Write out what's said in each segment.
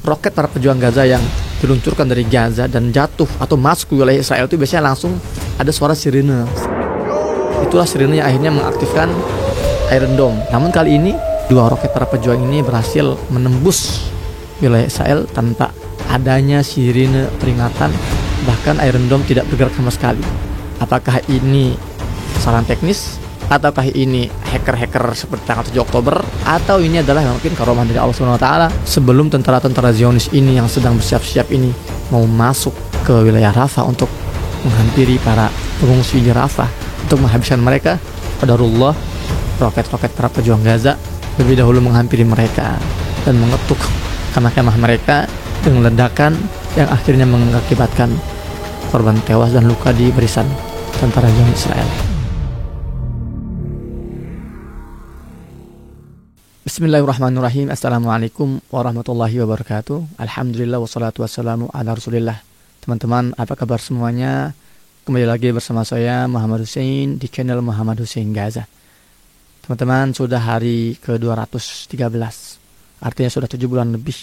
roket para pejuang Gaza yang diluncurkan dari Gaza dan jatuh atau masuk ke wilayah Israel itu biasanya langsung ada suara sirine. Itulah sirine yang akhirnya mengaktifkan Iron Dome. Namun kali ini dua roket para pejuang ini berhasil menembus wilayah Israel tanpa adanya sirine peringatan, bahkan Iron Dome tidak bergerak sama sekali. Apakah ini kesalahan teknis, ataukah ini hacker-hacker seperti tanggal 7 Oktober, atau ini adalah mungkin karunia dari Allah SWT sebelum tentara-tentara Zionis ini yang sedang bersiap-siap ini mau masuk ke wilayah Rafah untuk menghampiri para pengungsi di Rafah untuk menghabiskan mereka. Qadarullah, roket-roket para pejuang Gaza lebih dahulu menghampiri mereka dan mengetuk kemah-kemah mereka dengan ledakan yang akhirnya mengakibatkan korban tewas dan luka di barisan tentara Zionis Israel. Bismillahirrahmanirrahim. Assalamualaikum warahmatullahi wabarakatuh. Alhamdulillah wassalatu wassalamu ala rasulillah. Teman-teman, apa kabar semuanya? Kembali lagi bersama saya Muhammad Hussein di channel Muhammad Hussein Gaza. Teman-teman, sudah hari ke-213, artinya sudah 7 bulan lebih.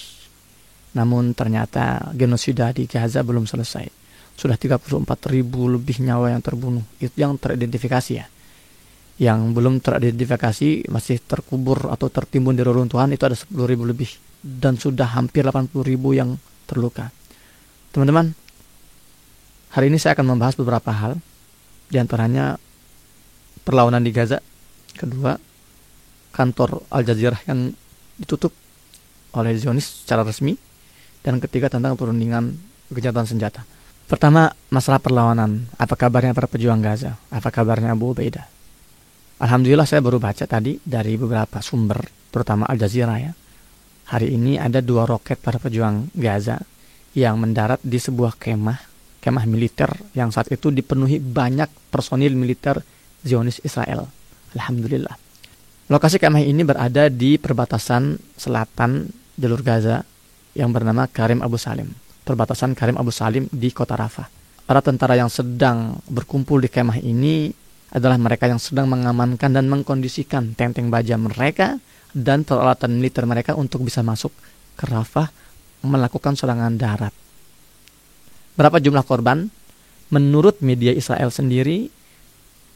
Namun ternyata genosida di Gaza belum selesai. Sudah 34.000 lebih nyawa yang terbunuh. Itu yang teridentifikasi ya. Yang belum teridentifikasi masih terkubur atau tertimbun di reruntuhan itu ada 10.000 lebih. Dan sudah hampir 80.000 yang terluka. Teman-teman, hari ini saya akan membahas beberapa hal. Di antaranya perlawanan di Gaza. Kedua, kantor Al Jazeera yang ditutup oleh Zionis secara resmi. Dan ketiga, tentang perundingan gencatan senjata. Pertama, masalah perlawanan. Apa kabarnya para pejuang Gaza? Apa kabarnya Abu Ubaidah? Alhamdulillah saya baru baca tadi dari beberapa sumber, terutama Al Jazeera ya. Hari ini ada 2 roket para pejuang Gaza yang mendarat di sebuah kemah militer yang saat itu dipenuhi banyak personil militer Zionis Israel. Alhamdulillah. Lokasi kemah ini berada di perbatasan selatan jalur Gaza yang bernama Karim Abu Salim. Perbatasan Karim Abu Salim di kota Rafah. Para tentara yang sedang berkumpul di kemah ini adalah mereka yang sedang mengamankan dan mengkondisikan tank-tank baja mereka dan peralatan militer mereka untuk bisa masuk ke Rafah melakukan serangan darat. Berapa jumlah korban? Menurut media Israel sendiri,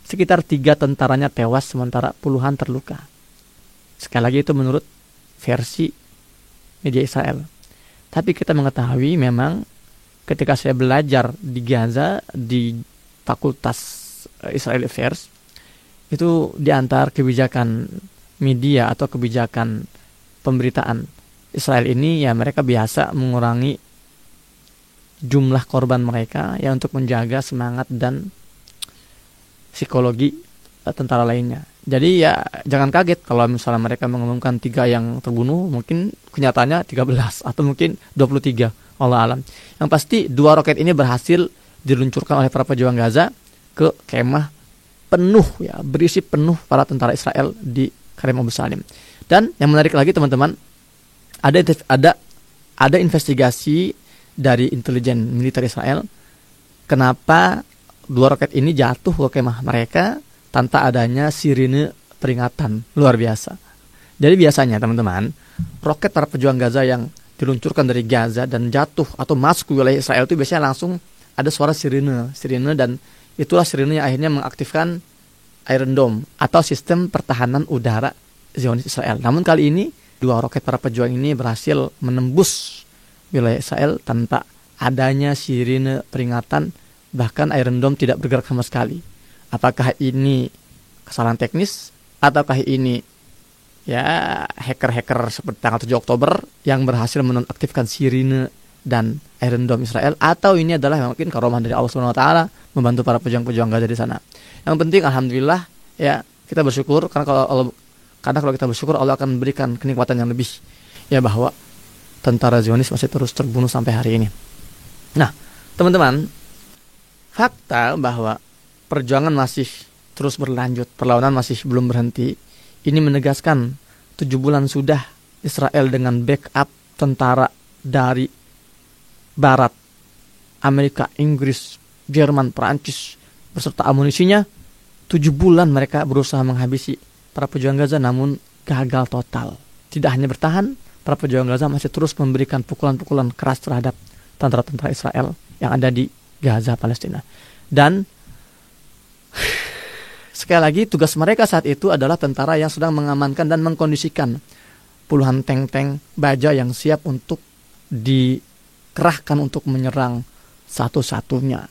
sekitar 3 tentaranya tewas sementara puluhan terluka. Sekali lagi itu menurut versi media Israel. Tapi kita mengetahui memang ketika saya belajar di Gaza di Fakultas Israel Affairs, itu diantar kebijakan media atau kebijakan pemberitaan Israel ini ya mereka biasa mengurangi jumlah korban mereka ya untuk menjaga semangat dan psikologi tentara lainnya. Jadi ya jangan kaget kalau misalnya mereka mengumumkan 3 yang terbunuh, mungkin kenyataannya 13 atau mungkin 23, Allah alam. Yang pasti 2 roket ini berhasil diluncurkan oleh para pejuang Gaza ke kemah penuh ya, berisi penuh para tentara Israel di Karim Abu Salim. Dan yang menarik lagi teman-teman, ada investigasi dari intelijen militer Israel kenapa 2 roket ini jatuh ke kemah mereka tanpa adanya sirine peringatan. Luar biasa. Jadi biasanya teman-teman, roket para pejuang Gaza yang diluncurkan dari Gaza dan jatuh atau masuk ke wilayah Israel itu biasanya langsung ada suara sirine dan itulah sirine yang akhirnya mengaktifkan Iron Dome atau sistem pertahanan udara Zionis Israel. Namun kali ini 2 roket para pejuang ini berhasil menembus wilayah Israel tanpa adanya sirine peringatan, bahkan Iron Dome tidak bergerak sama sekali. Apakah ini kesalahan teknis, ataukah ini ya hacker-hacker seperti tanggal 7 Oktober yang berhasil menonaktifkan sirine dan Iron Dome Israel, atau ini adalah mungkin karunia dari Allah SWT membantu para pejuang-pejuang Gaza di sana. Yang penting alhamdulillah ya kita bersyukur karena kalau kita bersyukur Allah akan memberikan kenikmatan yang lebih ya, bahwa tentara Zionis masih terus terbunuh sampai hari ini. Nah, teman-teman, fakta bahwa perjuangan masih terus berlanjut, perlawanan masih belum berhenti. Ini menegaskan 7 bulan sudah Israel dengan backup tentara dari Barat, Amerika, Inggris, Jerman, Perancis beserta amunisinya. 7 bulan mereka berusaha menghabisi para pejuang Gaza namun gagal total. Tidak hanya bertahan, para pejuang Gaza masih terus memberikan pukulan-pukulan keras terhadap tentara-tentara Israel yang ada di Gaza, Palestina. Dan sekali lagi tugas mereka saat itu adalah tentara yang sedang mengamankan dan mengkondisikan puluhan tank-tank baja yang siap untuk dikerahkan untuk menyerang satu-satunya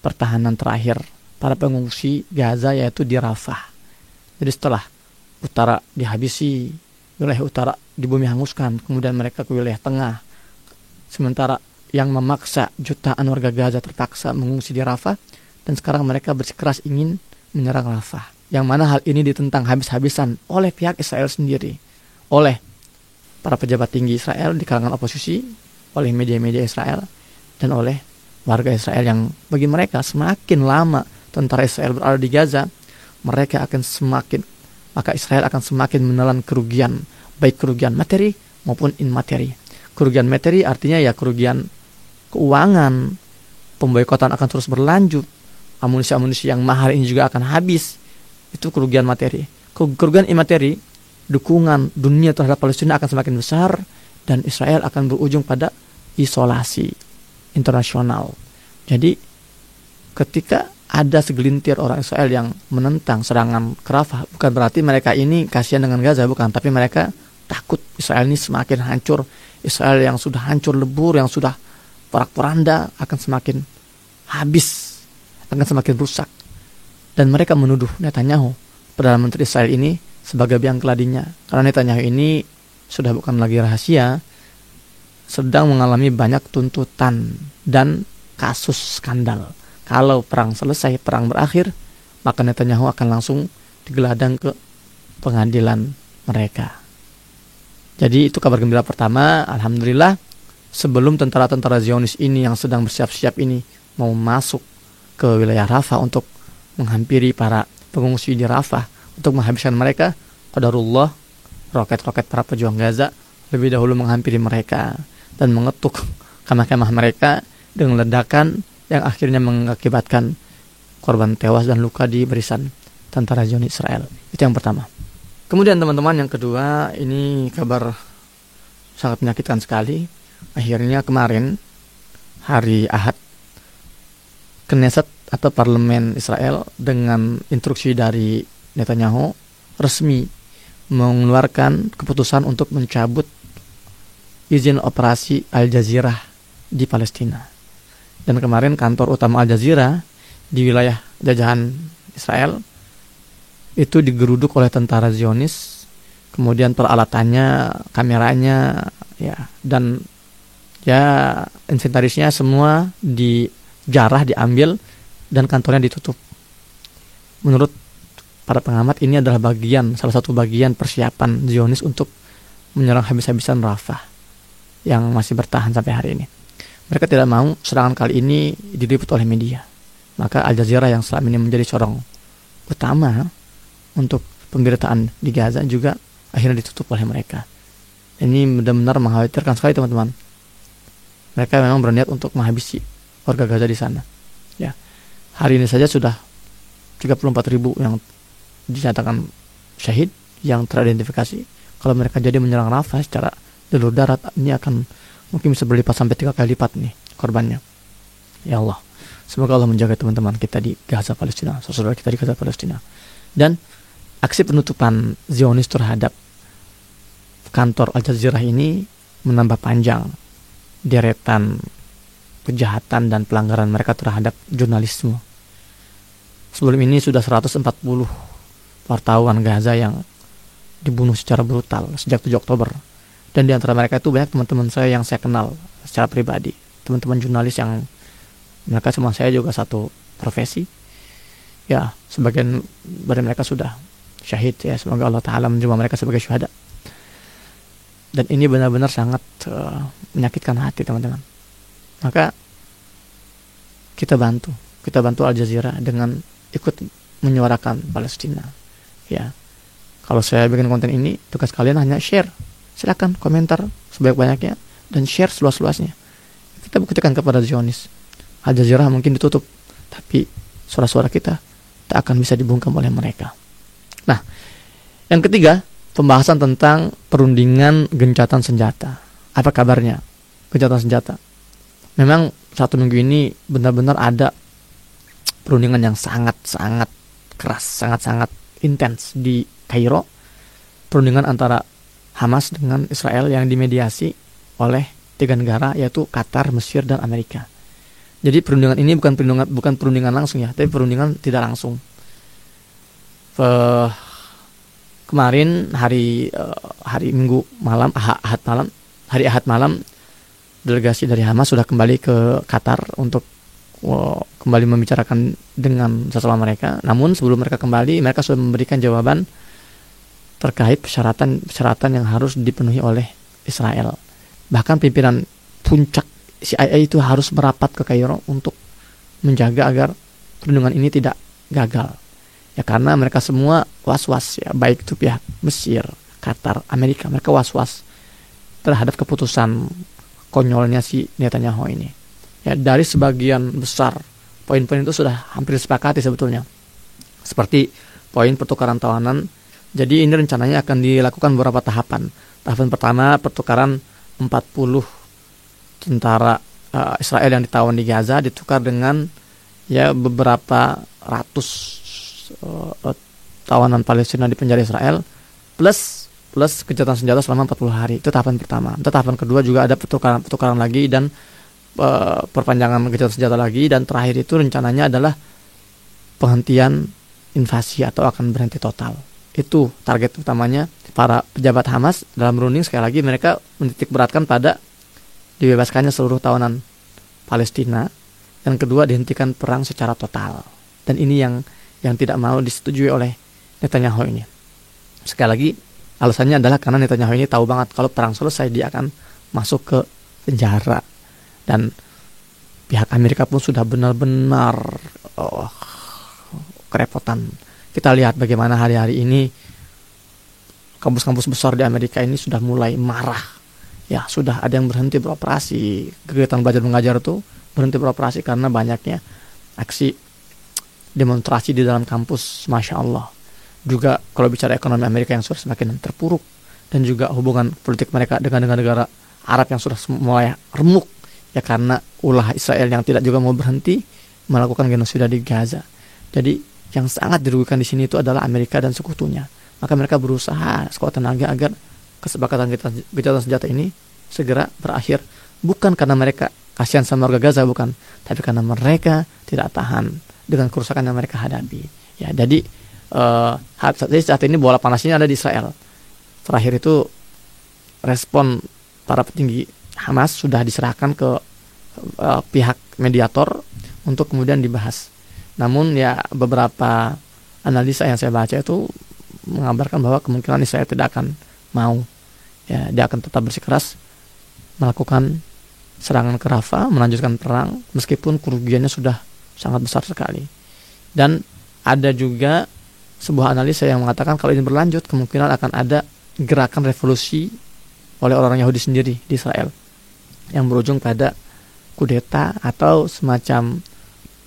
pertahanan terakhir para pengungsi Gaza, yaitu di Rafah. Jadi setelah utara dihabisi, wilayah utara di bumi hanguskan, kemudian mereka ke wilayah tengah, sementara yang memaksa jutaan warga Gaza terpaksa mengungsi di Rafah, dan sekarang mereka bersikeras ingin menyerang Rafah, yang mana hal ini ditentang habis-habisan oleh pihak Israel sendiri, oleh para pejabat tinggi Israel di kalangan oposisi, oleh media-media Israel, dan oleh warga Israel yang bagi mereka semakin lama tentara Israel berada di Gaza, maka Israel akan semakin menelan kerugian, baik kerugian materi maupun immateri. Kerugian materi artinya ya kerugian keuangan, pemboikotan akan terus berlanjut, amunisi-amunisi yang mahal ini juga akan habis, itu kerugian materi. Kerugian immateri, dukungan dunia terhadap Palestina akan semakin besar, dan Israel akan berujung pada isolasi internasional. Jadi ketika ada segelintir orang Israel yang menentang serangan ke Rafah, bukan berarti mereka ini kasihan dengan Gaza, bukan, tapi mereka takut Israel ini semakin hancur. Israel yang sudah hancur lebur, yang sudah porak-poranda akan semakin habis, akan semakin rusak. Dan mereka menuduh Netanyahu, Perdana Menteri Israel ini, sebagai biang keladinya. Karena Netanyahu ini sudah bukan lagi rahasia, sedang mengalami banyak tuntutan dan kasus skandal. Kalau perang selesai, perang berakhir, maka Netanyahu akan langsung digelandang ke pengadilan mereka. Jadi itu kabar gembira pertama. Alhamdulillah, sebelum tentara-tentara Zionis ini yang sedang bersiap-siap ini mau masuk ke wilayah Rafah untuk menghampiri para pengungsi di Rafah, untuk menghabiskan mereka, qadarullah, roket-roket para pejuang Gaza lebih dahulu menghampiri mereka dan mengetuk kemah-kemah mereka dengan ledakan yang akhirnya mengakibatkan korban tewas dan luka di barisan tentara Zionis Israel. Itu yang pertama. Kemudian teman-teman, yang kedua, ini kabar sangat menyakitkan sekali. Akhirnya kemarin hari Ahad, Knesset atau parlemen Israel dengan instruksi dari Netanyahu resmi mengeluarkan keputusan untuk mencabut izin operasi Al Jazeera di Palestina. Dan kemarin kantor utama Al Jazeera di wilayah jajahan Israel itu digeruduk oleh tentara Zionis, kemudian peralatannya, kameranya, ya, dan ya inventarisnya semua dijarah, diambil, dan kantornya ditutup. Menurut para pengamat, ini adalah salah satu bagian persiapan Zionis untuk menyerang habis-habisan Rafah yang masih bertahan sampai hari ini. Mereka tidak mau serangan kali ini diliput oleh media. Maka Al Jazeera yang selama ini menjadi corong utama untuk pemberitaan di Gaza juga akhirnya ditutup oleh mereka. Ini benar-benar mengkhawatirkan sekali, teman-teman. Mereka memang berniat untuk menghabisi warga Gaza di sana. Ya, hari ini saja sudah 34.000 yang dinyatakan syahid, yang teridentifikasi. Kalau mereka jadi menyerang Rafah secara jalur darat, ini akan mungkin bisa berlipat sampai 3 kali lipat nih korbannya. Ya Allah, semoga Allah menjaga teman-teman kita di Gaza, Palestina, saudara kita di Gaza, Palestina. Dan aksi penutupan Zionis terhadap kantor Al Jazeera ini menambah panjang deretan kejahatan dan pelanggaran mereka terhadap jurnalisme. Sebelum ini sudah 140 wartawan Gaza yang dibunuh secara brutal sejak 7 Oktober. Dan di antara mereka itu banyak teman-teman saya yang saya kenal secara pribadi. Teman-teman jurnalis yang mereka sama saya juga satu profesi. Ya, sebagian dari mereka sudah syahid, ya, semoga Allah Ta'ala menjadikan mereka sebagai syuhada. Dan ini benar-benar sangat menyakitkan hati, teman-teman. Maka kita bantu Al Jazeera dengan ikut menyuarakan Palestina. Ya, kalau saya bikin konten ini, tugas kalian hanya share. Silakan komentar sebanyak-banyaknya dan share seluas-luasnya. Kita buktikan kepada Zionis, Al Jazeera mungkin ditutup, tapi suara-suara kita tak akan bisa dibungkam oleh mereka. Nah, yang ketiga, pembahasan tentang perundingan gencatan senjata. Apa kabarnya gencatan senjata? Memang 1 minggu ini benar-benar ada perundingan yang sangat-sangat keras, sangat-sangat intens di Kairo. Perundingan antara Hamas dengan Israel yang dimediasi oleh 3 negara, yaitu Qatar, Mesir, dan Amerika. Jadi perundingan ini bukan perundingan langsung ya, tapi perundingan tidak langsung. Kemarin hari Minggu malam, hari Ahad malam, delegasi dari Hamas sudah kembali ke Qatar untuk kembali membicarakan dengan sesama mereka. Namun sebelum mereka kembali, mereka sudah memberikan jawaban terkait persyaratan yang harus dipenuhi oleh Israel. Bahkan pimpinan puncak CIA itu harus merapat ke Kairo untuk menjaga agar perundingan ini tidak gagal. Ya karena mereka semua was-was ya, baik itu pihak Mesir, Qatar, Amerika, mereka was-was terhadap keputusan konyolnya si Netanyahu ini. Ya dari sebagian besar poin-poin itu sudah hampir disepakati sebetulnya. Seperti poin pertukaran tawanan. Jadi ini rencananya akan dilakukan beberapa tahapan. Tahapan pertama, pertukaran 40 tentara Israel yang ditawan di Gaza ditukar dengan ya beberapa ratus tawanan Palestina di penjara Israel plus gencatan senjata selama 40 hari. Itu tahapan pertama. Untuk tahapan kedua juga ada pertukaran lagi dan perpanjangan gencatan senjata lagi, dan terakhir itu rencananya adalah penghentian invasi atau akan berhenti total. Itu target utamanya para pejabat Hamas dalam runding. Sekali lagi mereka menitik beratkan pada dibebaskannya seluruh tawanan Palestina, dan kedua dihentikan perang secara total. Dan ini yang tidak mau disetujui oleh Netanyahu ini. Sekali lagi alasannya adalah karena Netanyahu ini tahu banget kalau perang selesai dia akan masuk ke penjara, dan pihak Amerika pun sudah benar-benar kerepotan. Kita lihat bagaimana hari-hari ini kampus-kampus besar di Amerika ini sudah mulai marah. Ya, sudah ada yang berhenti beroperasi. Kegiatan belajar mengajar itu berhenti beroperasi karena banyaknya aksi demonstrasi di dalam kampus. Masya Allah. Juga kalau bicara ekonomi Amerika yang sudah semakin terpuruk, dan juga hubungan politik mereka dengan negara Arab yang sudah mulai remuk, ya karena ulah Israel yang tidak juga mau berhenti melakukan genosida di Gaza. Jadi yang sangat dirugikan di sini itu adalah Amerika dan sekutunya. Maka mereka berusaha sekuat tenaga agar kesepakatan gencatan senjata ini segera berakhir. Bukan karena mereka kasihan sama warga Gaza, bukan, tapi karena mereka tidak tahan dengan kerusakan yang mereka hadapi. Ya, jadi saat ini bola panasnya ada di Israel. Terakhir itu respon para petinggi Hamas sudah diserahkan ke pihak mediator untuk kemudian dibahas. Namun ya beberapa analisa yang saya baca itu mengabarkan bahwa kemungkinan Israel tidak akan mau. Ya, dia akan tetap bersikeras melakukan serangan ke Rafah, melanjutkan perang meskipun kerugiannya sudah sangat besar sekali. Dan ada juga sebuah analisa yang mengatakan kalau ini berlanjut kemungkinan akan ada gerakan revolusi oleh orang Yahudi sendiri di Israel yang berujung pada kudeta atau semacam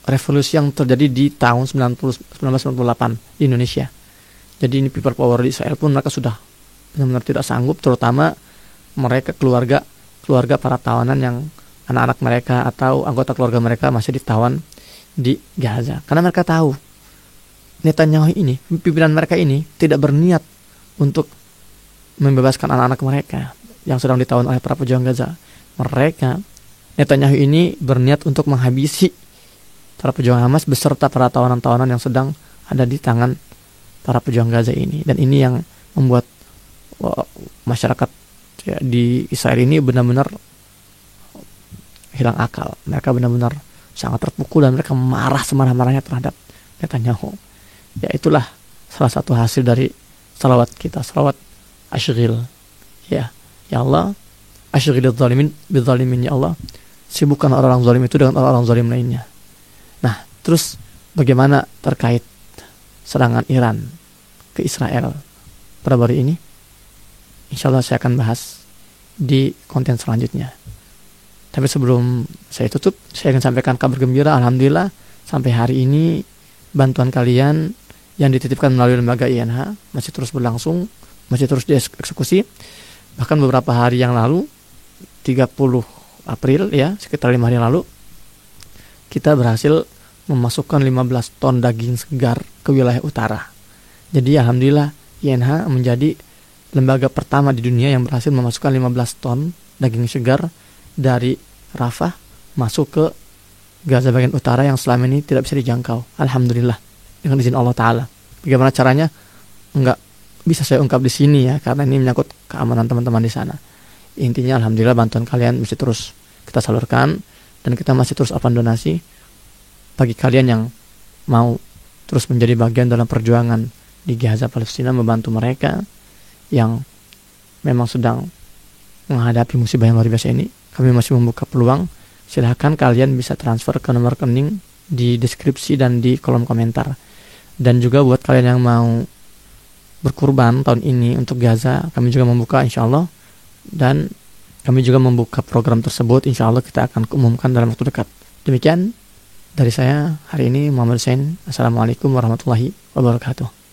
revolusi yang terjadi di tahun 1998 di Indonesia. Jadi ini people power di Israel pun mereka sudah benar-benar tidak sanggup, terutama mereka keluarga para tawanan yang anak-anak mereka atau anggota keluarga mereka masih ditawan di Gaza. Karena mereka tahu Netanyahu ini, pimpinan mereka ini tidak berniat untuk membebaskan anak-anak mereka yang sedang ditawan oleh para pejuang Gaza. Netanyahu ini berniat untuk menghabisi para pejuang Hamas beserta para tawanan-tawanan yang sedang ada di tangan para pejuang Gaza ini. Dan ini yang membuat masyarakat ya, di Israel ini benar-benar hilang akal. Mereka benar-benar sangat terpukul dan mereka marah semarah-marahnya terhadap Netanyahu. Ya itulah salah satu hasil dari salawat kita, salawat Ashghil. Ya Allah, Ashghilil zalimin bidzalimin, ya Allah, sibukkan orang-orang zalim itu dengan orang-orang zalim lainnya. Nah, terus bagaimana terkait serangan Iran ke Israel pada hari ini? Insya Allah saya akan bahas di konten selanjutnya. Tapi sebelum saya tutup, saya ingin sampaikan kabar gembira. Alhamdulillah, sampai hari ini bantuan kalian yang dititipkan melalui lembaga INH masih terus berlangsung. masih terus dieksekusi. Bahkan beberapa hari yang lalu, 30 April ya, sekitar 5 hari yang lalu, kita berhasil memasukkan 15 ton daging segar ke wilayah utara. Jadi alhamdulillah INH menjadi lembaga pertama di dunia yang berhasil memasukkan 15 ton daging segar dari Rafah masuk ke Gaza bagian utara yang selama ini tidak bisa dijangkau. Alhamdulillah, dengan izin Allah Ta'ala. Bagaimana caranya? Enggak bisa saya ungkap di sini ya, karena ini menyangkut keamanan teman-teman di sana. Intinya alhamdulillah bantuan kalian masih terus kita salurkan, dan kita masih terus open donasi bagi kalian yang mau terus menjadi bagian dalam perjuangan di Gaza Palestina, membantu mereka yang memang sedang menghadapi musibah yang luar biasa ini. Kami masih membuka peluang. Silahkan kalian bisa transfer ke nomor rekening di deskripsi dan di kolom komentar. Dan juga buat kalian yang mau berkurban tahun ini untuk Gaza, kami juga membuka insya Allah. Dan kami juga membuka program tersebut, insya Allah kita akan umumkan dalam waktu dekat. Demikian dari saya hari ini, Muhammad Hussein. Assalamualaikum warahmatullahi wabarakatuh.